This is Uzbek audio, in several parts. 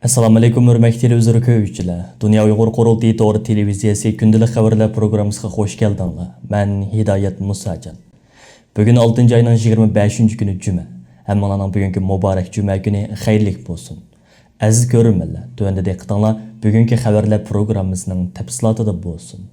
Assalamu alaykum hörmətli televizor ko'ruvchilar. Dunya Uyghur Qurultiyi to'g'ri televiziyasi kundalik xəvərlər proqramımızga xoş gəldinglar. Men Hidayat Musajan. Bugun 6 ayının 25-kuni cuma. Hammalarning bugungi muborak cuma kuni xayrlik bo'lsin. Aziz ko'ruvchilar, tövəndə diqqətinglar bugungi xəvərlər proqramımızın təfsilatida bo'lsin.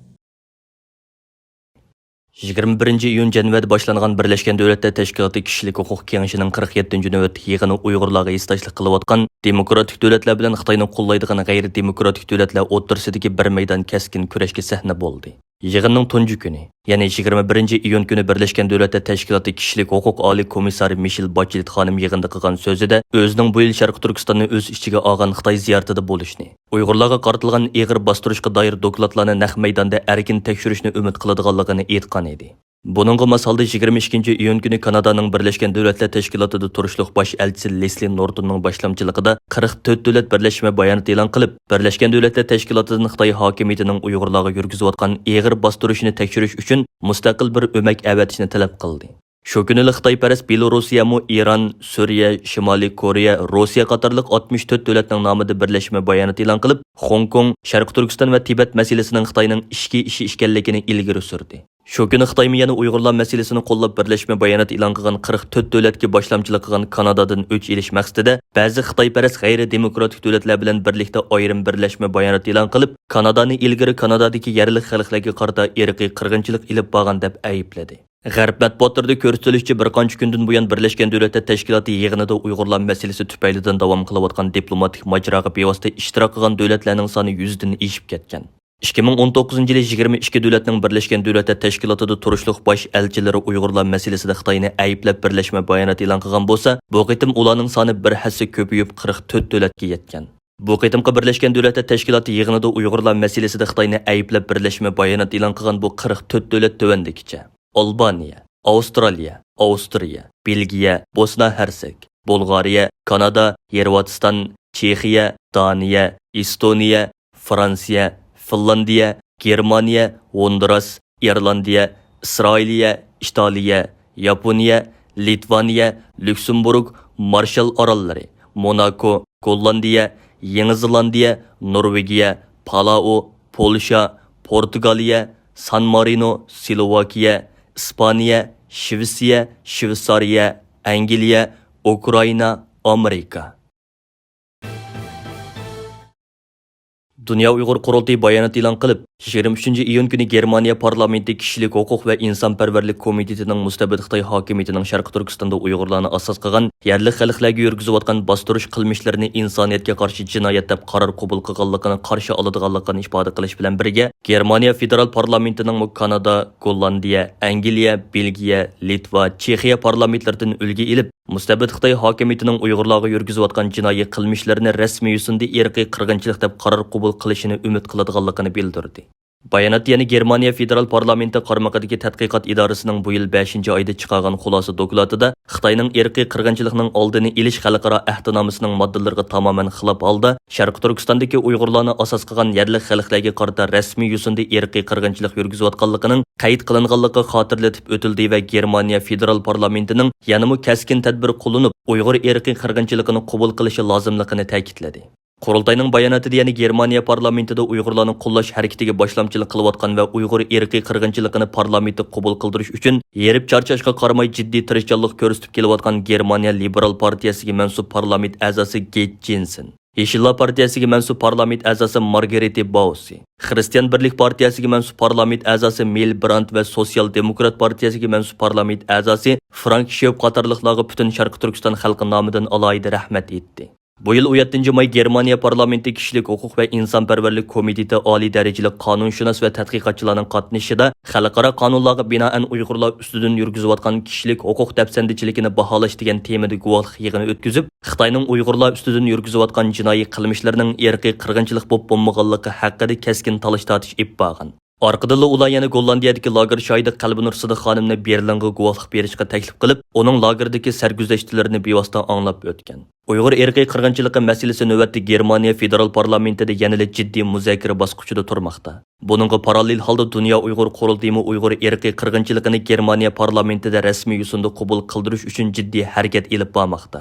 21 iyun Janvada boshlangan Birleşken Devletler Teşkilatı Kişilik Hukuk Kengesinin 47. növbət yığını Uyg'urlarga istaşlıq qılıb atqan demokratik dövlətlər bilan Xitayning qo'llaydigan g'ayri-demokratik dövlətlər o'rtasidagi bir meydan keskin kurashga sahna bo'ldi. Yığınның tunji kuni, ya'ni 21 iyun kuni Birleşken Devletler Teşkilatı Kişilik Hukuk Ali Komissari Michel Bachelet xonim yig'inda qilgan so'zida o'zining bu yil Sharq Turkistonni o'z ichiga olgan Xitoy ziyoratida bo'lishni, Uyg'urlarga qaratilgan ig'ir bostirishga doir dokladlarni naq maydonda erkin tekshirishni umid qiladiganligini aytgan edi. Buningga masalda 22 iyun kuni Kanadaning Birleşken Devletler Teşkilatı'da turishliq bosh elchisi Leslie Nortonning boshlamchiligida 44 davlat birlashma bayonot e'lon qilib, Birleşken Devletler Teşkilatı'ning Xitoy hokimiyatining Uyg'urlarga yurgizayotgan ig'ir bostirishni tekshirish uchun mustaqil bir o'mak avatishni talab qildi. Shu kuni Xitoyparast Belorussiya, Iran, Suriya, Shimoliy Koreya, Rossiya qatorliq 64 davlatning nomida birlashma bayonot e'lon qilib, Hong Kong, Sharq Turkiston va Tibet masalasining Xitoyning ichki ishi ekanligini ilgari surdi. Shu kuni Xitoy yana Uyg'urlar masalasini qo'llab birlashma bayonot e'lon qilgan 44 davlatga boshlamchilik qilgan Kanadadan o'ch elish maqsadida ba'zi Xitoyparast g'ayri-demokratik davlatlar bilan birlikda ayrim birlashma bayonot e'lon qilib, Kanadani ilgari Kanadadagi yerlik xalqlarga qarata irqiy qirg'inchilik ilib borgan deb aybladi. G'arb matbuotlarida ko'rsatilishicha bir qancha kundan buyon Birleşken Devletler Teşkilatı yig'inida Uyg'urlar masalasi tufaylidan davom qilayotgan diplomatik majroga bevosita ishtirok qilgan davlatlarning soni 100 dan oshib ketgan. 2019 yılı 22 devletning Birleşken Devletler Teşkilatı'da turishliq bosh elchilari Uyg'urlar masalasida Xitoyni ayblab birlashma bayonot e'lon qilgan bo'lsa, bu qitim ularning soni bir hassa ko'payib 44 davlatga yetgan. Bu qitimqi Birleşken Devletler Teşkilatı yig'inida Uyg'urlar masalasida Xitoyni ayblab birlashma bayonot e'lon qilgan bu 44 davlat tuvandikicha: Albaniya, Avstraliya, Avstriya, Belgiya, Bosna-Hersek, Bulgariya, Kanada, Yervatiston, Chexiya, Daniya, Estoniya, Fransiya, Finlandiya, Germaniya, Honduras, Irlandiya, İsrailiya, İtaliya, Yaponiya, Litvaniya, Lüksemburg, Marshall Orollari, Monaco, Gollandiya, Yeni Zelandiya, Norvegiya, Palau, Polsha, Portugaliya, San Marino, Slovakiya, İspaniya, Shvetsiya, Shveysariya, Angliya, Ukrayna, Amerika. Dunya Uyghur Qurultiyi bayonot e'lon qilib, 23 iyun kuni Germaniya parlamenti Kishilik huquq va insonparvarlik komitetining mustabid Xitoy hokimiyatining Sharq Turkistonda Uyg'urlarni asos qilgan yerlik xalqlarga yurgizayotgan bostirish qilmishlarini insoniyatga qarshi jinoyat deb qaror qabul qilganligini qarshi oladiganligini ifoda qilish bilan birga, Germaniya federal parlamentining Kanada, Gollandiya, Angliya, Belgiya, Litva, Chexiya parlamentlaridan ulgi ilib, mustabid Xitoy hokimiyatining Uyg'urlarga yurgizayotgan jinoiy qilmishlarini rasmiy yo'sinda irqiy qirg'inchilik deb qaror qabul qilishini umid qiladiganligini bildirdi. Bayonot yana Germaniya federal parlamenti qarmaqidagi tadqiqot idorasining bu yil 5-oyda chiqargan xulosa dokladida Xitoyning irqiy qirg'inchilikning oldini olish xalqaro ahdnomasining moddalariga tamoman xilof holda Sharq Turkistondagi Uyg'urlarni asos qilgan yerlik xalqlarga qarata rasmiy yo'sinda irqiy qirg'inchilik yurgizayotganligining qayd qilinganligi xotirlatib o'tildi va Germaniya federal parlamentining yanada keskin tadbir qo'llanib Uyg'ur irqiy qirg'inchiligini qabul qilishi lozimligini ta'kidladi. Qurultayning bayonotida yana Germaniya parlamentida Uyg'urlarni qo'llash harakatiga boshlamchilik qilayotgan va Uyg'ur irqiy qirg'inchiligini parlamentda qabul qildirish uchun yerib charchashga qaramay jiddiy tirishchanlik ko'rsatib kelayotgan Germaniya Liberal partiyasiga mansub parlament a'zosi Geit Jensen, Yeşiller partiyasiga mansub parlament a'zosi Margarete Bausi, Xristian Birlik partiyasiga mansub parlament a'zosi Mel Brandt va Sosyal Demokrat partiyasiga mansub parlament a'zosi Frank Schöp qatorliqlarga butun Sharq Turkiston xalqi nomidan alohida rahmat etdi. Bu yil 17 may Germaniya parlamenti Kishilik huquq va insonparvarlik komiteti oliy darajali qonunshunos va tadqiqotchilarning qatnashishida xalqaro qonunlarga binoan Uyg'urlar ustidan yurgizayotgan kishilik huquq dafsandichiligini baholash degan temada guvohlik yig'ini o'tkazib, Xitoyning Uyg'urlar ustidan yurgizayotgan jinoiy qilmishlarining irqiy qirg'inchilik bo'lib bo'lmaganligi haqida keskin talash-tortish ib borgan. Orqadan ular yana Gollandiyadagi lager shohidi Qalbinur Sidiq xonimni Berlinga guvohlik berishga taklif qilib, uning lagerdagi sarguzashtlarini bevosita anglab o'tgan. Uyg'ur irqiy qirg'inchiligi masalasi navbatda Germaniya federal parlamentida yanada jiddiy muzokara bosqichida turmoqda. Buningga parallel holda Dunya Uyghur Qurultiyi Uyg'ur irqiy qirg'inchiligini Germaniya parlamentida rasmiy yo'sinda qabul qildirish uchun jiddiy harakat olib bormoqda.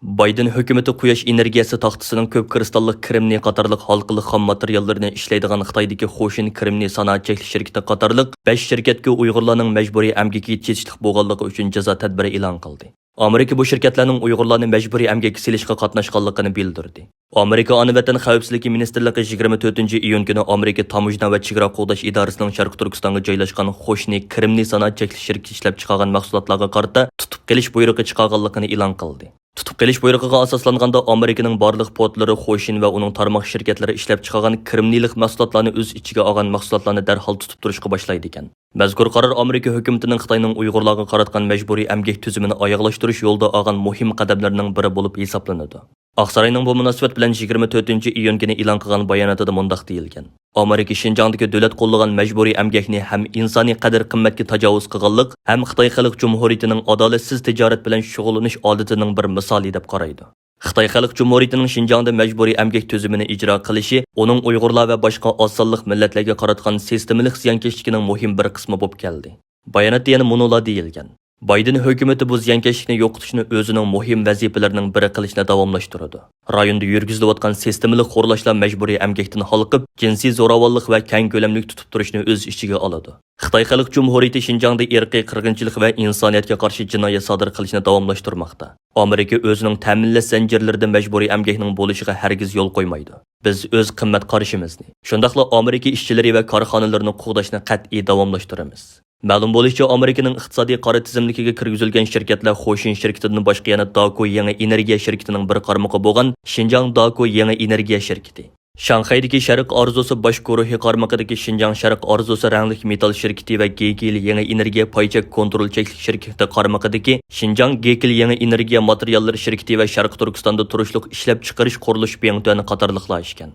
Bayden hökuməti quyosh energiyasi taxtasining ko'p kristallik krimni qatorliq halqılı xam materiallarını ishlaydigan Xitoydagi Xo'shin Krimni sanoat cheklash shirkati qatorliq 5 shirkatga Uyg'urlarning majburiy amgakka yetishlik bo'lganligi uchun jazo tadbiri e'lon qildi. Amerika bu shirkatlarning Uyg'urlarni majburiy amgakka silishga qatnashganligini bildirdi. Amerika Ana vatan xavfsizligi ministrligi 24-iyun kuni Amerika Tamojna va chegara qo'g'dash idorasining Sharq Turkistonga joylashgan Xo'shin Krimni sanoat cheklash shirkati ishlab chiqargan mahsulotlarga qarata tutib qilish buyrug'i chiqarganligini e'lon qildi. Tutib qilish buyrug'iga asoslanganda Amerikaning barliq portlari Xo'shin va uning tarmoq shirkatlari ishlab chiqargan krimnilik mahsulotlarni o'z ichiga olgan mahsulotlarni darhol tutib turishga boshlaydi ekan. Mazkur qaror Amerika hukumatining Xitoyning Uyg'urlarga qaratgan majburiy amgak tuzumini oyoqlashtirish yo'lida olgan muhim qadamlarning biri bo'lib hisoblanadi. Aqsaroyning bu munosabat bilan 24-iyun kuni e'lon qilgan bayonotida mundaq deyilgan. Amerika Şinjandagi davlat qo'llagan majburiy amgakni ham insoniy qadr-qimmatga tajovuz qilganlik, ham Xitoy Xalq Jumhuriyatining adolatsiz tijorat bilan shug'ullanish odatining bir misoli deb qaraydi. Xitoy Xalq Jumhuriyatining Şinjanda majburiy amgak tuzumini ijro qilishi, uning Uyg'urlar va boshqa oz sonli millatlarga qaratgan sistemalik ziyonkashligining muhim bir qismi bo'lib keldi. Bayonotda yana munolar deyilgan. Bayden hukumati bu ziyonkashlikni yo'qotishni o'zining muhim vazifalarining biri qilishni davomlashtiradi. Rayonda yurgizilayotgan sistemalik xo'rlashlar majburiy amgakdan xalqib, jinsiy zo'ravonlik va keng ko'lamli tutib turishni o'z ichiga oladi. Xitoy Xalq Jumhuriyati Şinjanda irqiy qirg'inchilik va insoniyatga qarshi jinoyat sodir qilishni davomlashtirmoqda. Amerika o'zining ta'minlash zanjirlarida majburiy amgakning bo'lishiga hargiz yo'l qo'ymaydi. Biz o'z qimmat qarashimizni, shundaqla Amerika ishchilari va korxonalarini qo'g'dashni qat'iy davomlashtiramiz. Ma'lum bo'lishicha, Amerikaning iqtisodiy qora tizimligiga kirgizilgan shirkatlar Xo'shin shirkatidan boshqa yana DUQ yangi energiya shirkatining bir qarmoqi bo'lgan Xinjiang DUQ yangi energiya shirkati. Shanxaydagi Sharq Orzusi bosh guruhi qarmoqidagi Xinjiang Sharq Orzusi ranglik metal shirkati va Gekil yangi energiya paychak kontrol cheklik shirkati qarmoqidagi Xinjiang Gekil yangi energiya materiallar shirkati va Sharq Turkistonda turishliq ishlab chiqarish qurilish biyantani qatorliqlar ishgan.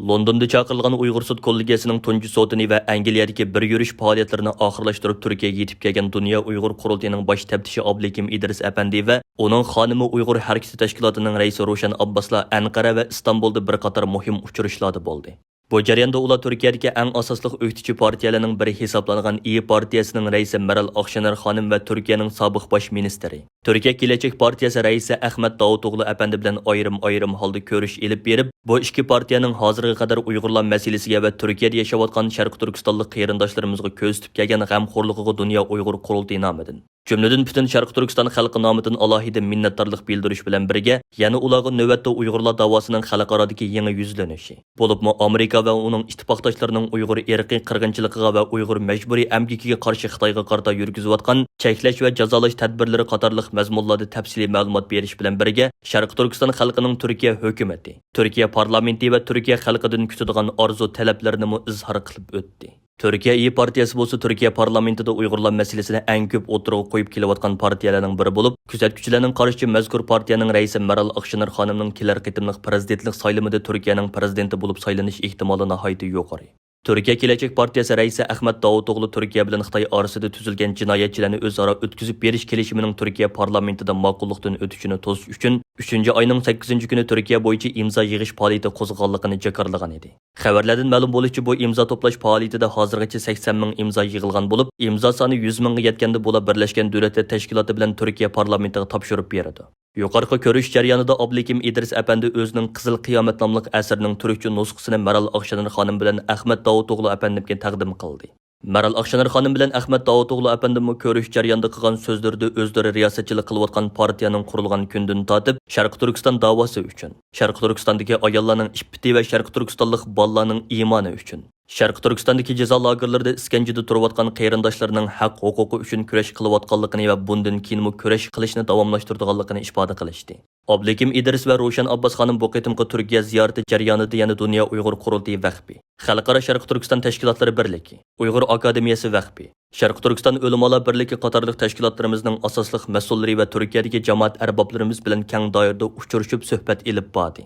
Londonda chaqirilgan Uyg'ur sud kollegiyasining tunji sotini va Angliyadagi bir yurish faoliyatlarini oxirlashtirib Turkiyaga yetib kelgan Dunya Uyg'ur qurultiyining bosh taftishi Ablekim Idris Apandi va uning xonimi Uyg'ur harakati tashkilotining raisi Ro'shan Abboslar Anqara va Istanbulda bir qator muhim uchrashuvlarda bo'ldi. Bu jarayonda ular Turkiyadagi eng asosli o'qituvchi partiyalarning biri hisoblangan İYİ partiyasining raisi Meral Akşener xonim va Turkiyaning sobiq bosh ministri, Turkiya Kelajak partiyasi raisi Ahmet Davutoğlu apandi bilan ayrim holda ko'rish elib berib, bu ikki partiyaning hozirga qadar Uyg'urlar masalasiga va Turkiyada yashayotgan Sharq Turkistonlik qarindoshlarimizga ko'rsatib kelgan g'amxo'rligiga Dunya Uyg'ur qurultiyi nomidan, jumladan butun Sharq Turkiston xalqi nomidan alohida minnatdorlik bildirish bilan birga, yana ularga navbatda Uyg'urlar davosining xalqarodagi yangi yuzlanishi, bo'libmi Amerika va uning ittifoqdoshlarining Uyg'ur irqiy qirg'inchiligiga va Uyg'ur majburiy amgakiga qarshi Xitoyga qarata yurgizayotgan cheklash va jazolash tadbirlari qatorliq mazmunlarda tafsiliy ma'lumot berish bilan birga, Sharq Turkiston xalqining Turkiya hukumati, Turkiya parlamenti va Turkiya xalqidan kutadigan orzu talablarini izhor qilib o'tdi. Turkiya İYİ partiyasi bo'lsa Turkiya parlamentida Uyg'urlar masalasini eng ko'p o'tirg'a qo'yib kelayotgan partiyalarning biri bo'lib, kuzatuvchilarning qarashicha mazkur partiyaning raisi Meral Akşener xonimning kelar qitimliq prezidentlik saylimida Turkiyaning prezidenti bo'lib saylanish ehtimoli nihoyatda yuqori. Turkiya Kelajak partiyasi raisi Ahmet Davutoğlu Turkiya bilan Xitoy orasida tuzilgan jinoyatchilarni o'zaro o'tkazib berish kelishimining Turkiya parlamentida ma'qullikdan o'tishini to'sish uchun 3-oyning 8-kuni Turkiya bo'yicha imzo yig'ish faoliyati qo'zg'alganligini jakarlagan edi. Xabarlardan ma'lum bo'lishicha, bu imzo to'plash faoliyatida hozirgacha 80 ming imzo yig'ilgan bo'lib, imzo soni 100 mingga yetganda bular Birlashgan Davlatlar Tashkiloti bilan Turkiya parlamentiga topshirib beradi. Yuqorqi ko'rish jarayonida Ablekim Idris Apandi o'zining Qizil qiyomat nomli asarining turkcha nusxasini Meral Akşener xonim bilan Ahmet Davutoğlu apandimga taqdim qildi. Meral Akşener xonim bilan Ahmet Davutoğlu apandimni ko'rish jarayonida qilgan so'zlarida o'zlari riyosatchilik qilayotgan partiyaning qurilgan kundan tortib Sharq Turkiston davosi uchun, Sharq Turkistondagi ayollarning iffati va Sharq Turkistonlik bolalarning iymoni uchun, Sharq Turkistondagi jazo lagerlarida iskanjada turayotgan qarindoshlarining haq-huquqi uchun kurash qilayotganligini va bundan keyinmi kurash qilishni davomlashtirganligini ifoda qilishdi. Ablekim Idris va Ro'shan Abbos xonim bu qitimqi Turkiya ziyorati jarayonida yana Dunya Uyg'ur qurultiyi vaqfi, Xalqaro Sharq Turkiston tashkilotlari birligi, Uyg'ur akademiyasi vaqfi, Sharq Turkiston ulamolar birligi qatorliq tashkilotlarimizning asosli mas'ullari va Turkiyadagi jamoat arboblarimiz bilan keng doirada uchrashib suhbat elib bordi.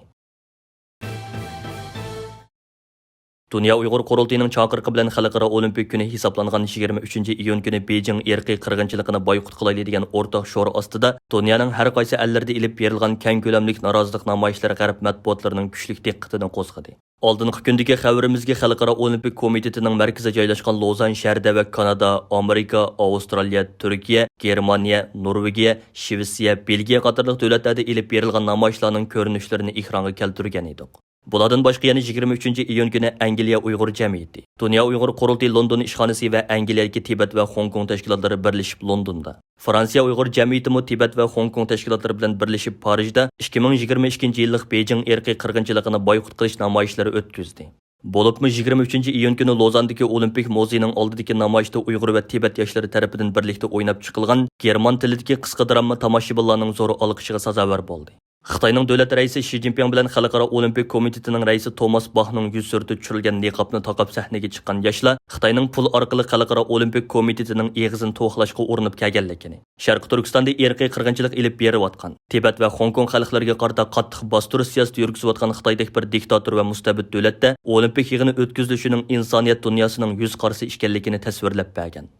Dunya Uyg'ur qurultiyining chaqiriqi bilan Xalqaro Olimpik kuni hisoblangan 23-iyun kuni Beijing irqiy qirg'inchiligini boyqut qilayli degan o'rtaq sho'r ostida Dunyoning har qaysi ellarda ilib berilgan keng ko'lamli norozilik namoyishlari g'arb matbuotlarining kuchli diqqatini qo'zg'adi. Oldingi kundagi xabarimizga Xalqaro Olimpik komitetining markazi joylashgan Lozan shahrida va Kanada, Amerika, Avstraliya, Turkiya, Germaniya, Norvegiya, Shvetsiya, Belgiya qatorliq davlatlarda elib berilgan namoyishlarning ko'rinishlarini ekranga keltirgan edik. Bulardan boshqa yana 23-iyun kuni Angliya Uyg'ur jamiyati, Dunya Uyg'ur Qurultiyi London ishxonasi va Angliyadagi Tibet va Hong Kong tashkilotlari birlashib Londonda. Fransiya Uyg'ur jamiyati mu Tibet va Hong Kong tashkilotlari bilan birlashib Parijda 2022-yillik Beijing irqiy qirg'inchiligini boykot qilish namoyishlari o'tkazdi. Bo'libmi 23-iyun kuni Lozandagi Olimpik muzeyining oldidagi namoyishda Uyg'ur va Tibet yoshlari tarafidan birlikda o'ynab chiqilgan german tilidagi qisqa drama tomoshabinlarning zo'r olqishiga sazovor bo'ldi. Xitoyning davlat raisi Xi Jinping bilan Xalqaro Olimpik komitetining raisi Thomas Bachning yuz surti tushirilgan niqobni taqib sahnaga chiqqan yoshlar Xitoyning pul orqali Xalqaro Olimpik komitetining eg'izini to'xlashga urinib kelganligini, Sharq Turkistonda irqiy qirg'inchilik elib berayotgan, Tibet va Hong Kong xalqlariga qarata qattiq bostirish siyosati yurgizayotgan Xitoydagi bir diktator va mustabid davlatda Olimpik yig'ini o'tkazilishining insoniyat dunyosining yuz qarshi ekanligini tasvirlab bergan.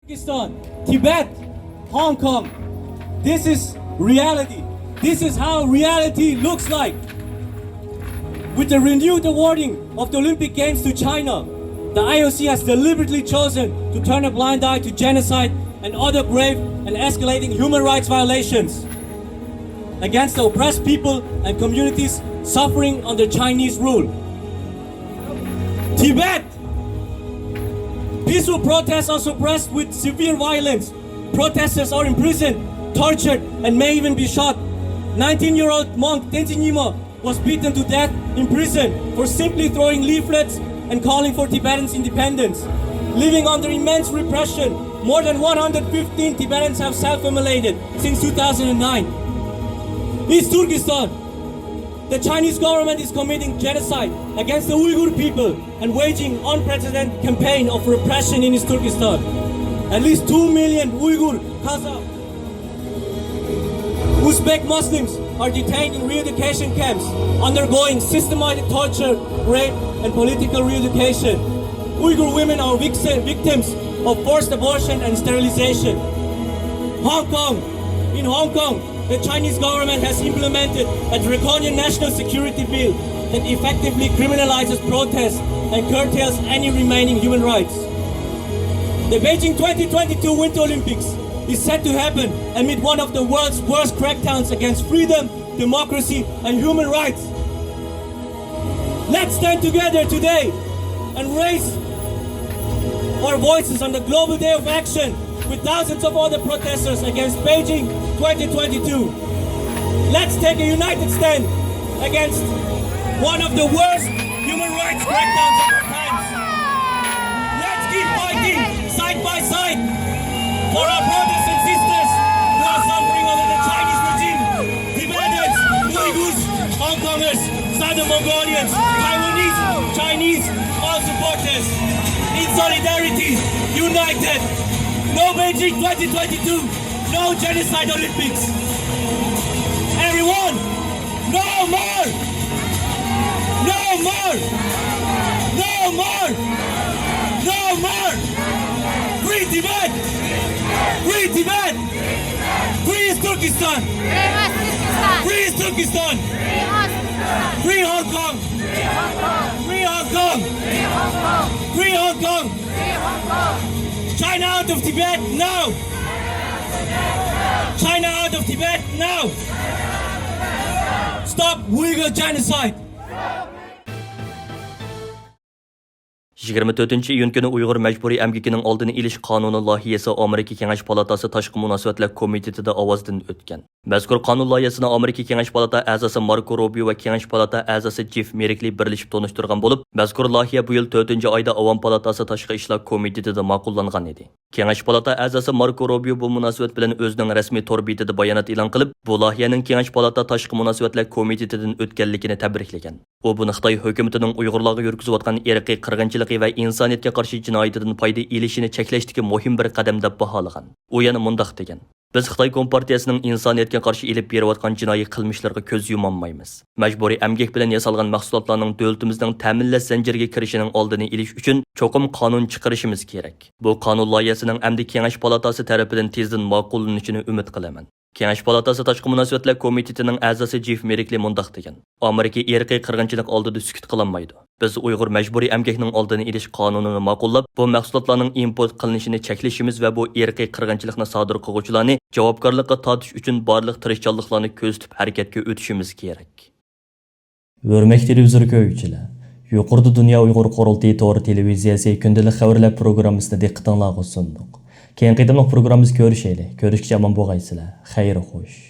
Pakistan, Tibet, Hong Kong. This is reality. This is how reality looks like. With the renewed awarding of the Olympic Games to China, the IOC has deliberately chosen to turn a blind eye to genocide and other grave and escalating human rights violations against the oppressed people and communities suffering under Chinese rule. Tibet! Peaceful protests are suppressed with severe violence. Protesters are imprisoned, tortured, and may even be shot. 19-year-old monk Tenzin Nyima was beaten to death in prison for simply throwing leaflets and calling for Tibetan's independence. Living under immense repression, more than 115 Tibetans have self-immolated since 2009. East Turkestan, the Chinese government is committing genocide against the Uyghur people and waging unprecedented campaign of repression in East Turkestan. At least 2 million Uyghur, Kazakh, Uzbek Muslims are detained in re-education camps, undergoing systematic torture, rape, and political re-education. Uyghur women are victims of forced abortion and sterilization. Hong Kong. In Hong Kong, the Chinese government has implemented a draconian national security bill that effectively criminalizes protests and curtails any remaining human rights. The Beijing 2022 Winter Olympics is set to happen amid one of the world's worst crackdowns against freedom, democracy, and human rights. Let's stand together today and raise our voices on the Global Day of Action with thousands of other protesters against Beijing 2022. Let's take a united stand against one of the worst human rights crackdowns of our times. Let's keep fighting side by side for our brothers and sisters who are suffering under the Chinese regime. Tibetans, Uyghurs, Hong Kongers, Southern Mongolians, Taiwanese, Chinese, all support us. In solidarity, united. No Beijing 2022, no genocide Olympics. Everyone, no more! No more! No more! No more! Free Tibet! Free Tibet! Free East Turkestan! Free East Turkestan! Free Hong Kong! Free Hong Kong! Free Hong Kong! China out of Tibet now! China out of Tibet now! Stop Uyghur genocide! 24-iyun kuni Uyg'ur majburiy emgikining oldini olish qonuni loyihasi Amerika Kengash palatasi tashqi munosabatlar komitetida ovozdan o'tgan. Mazkur qonun loyihasini Amerika Kengash palata a'zosi Marko Rubio va Kengash palata a'zosi Jeff Merkley birlashib tonishtirgan bo'lib, mazkur loyiha bu yil 4-oyda Avom palatasi tashqi ishlar komitetida ma'qullangan edi. Kengash palata a'zosi Marko Rubio bu munosabat bilan o'zining rasmiy tor betida bayonot e'lon qilib, bu loyihaning Kengash palata tashqi munosabatlar komitetidan o'tganligini tabriklagan. U buni Xitoy hukumatining Uyg'urlarga yurgizayotgan irqiy qirg'inchilik va insoniyatga qarshi jinoyatidan foyda olishini cheklashdagi muhim bir qadam deb baholagan. U yana mundaq degan: Biz Xitoy Kompartiyasining insoniyatga qarshi elib berayotgan jinoiy qilmishlarga ko'z yumonmaymiz. Majburiy emgak bilan yasalgan mahsulotlarning davlatimizning ta'minlash zanjiriga kirishining oldini olish uchun cho'qim qonun chiqarishimiz kerak. Bu qonun loyihasining amdi Kengash palatasi tomonidan tezdan ma'qullanishini umid qilaman. Kengash palatasi tashqi munosabatlar komitetining a'zosi Jeff Merkley mundaq degan: Amerika irqiy qirg'inchilik oldida sukut qilolmaydi. Biz Uyghur məcburi əmgəkinin aldını iliş qanununu ma'qullab, bu məhsulotlarning import qilinishini cheklashimiz va bu irqiy qirg'inchilikni sodir qiluvchilarni javobgarlikka tortish uchun barliq tirishchanliklarni ko'zitib harakatga o'tishimiz kerak. Hurmatli televizor ko'ruvchilar, yuqorida Dunya Uyg'ur Qurultiyi to'g'ri televiziyasi kündəlik xəvərlər proqrammasini diqqətinizə sunduq. Keyin qitimliq proqramımız görüşəylik. Görüşkəcə aman bo'lgaysizlar. Xeyir xoş.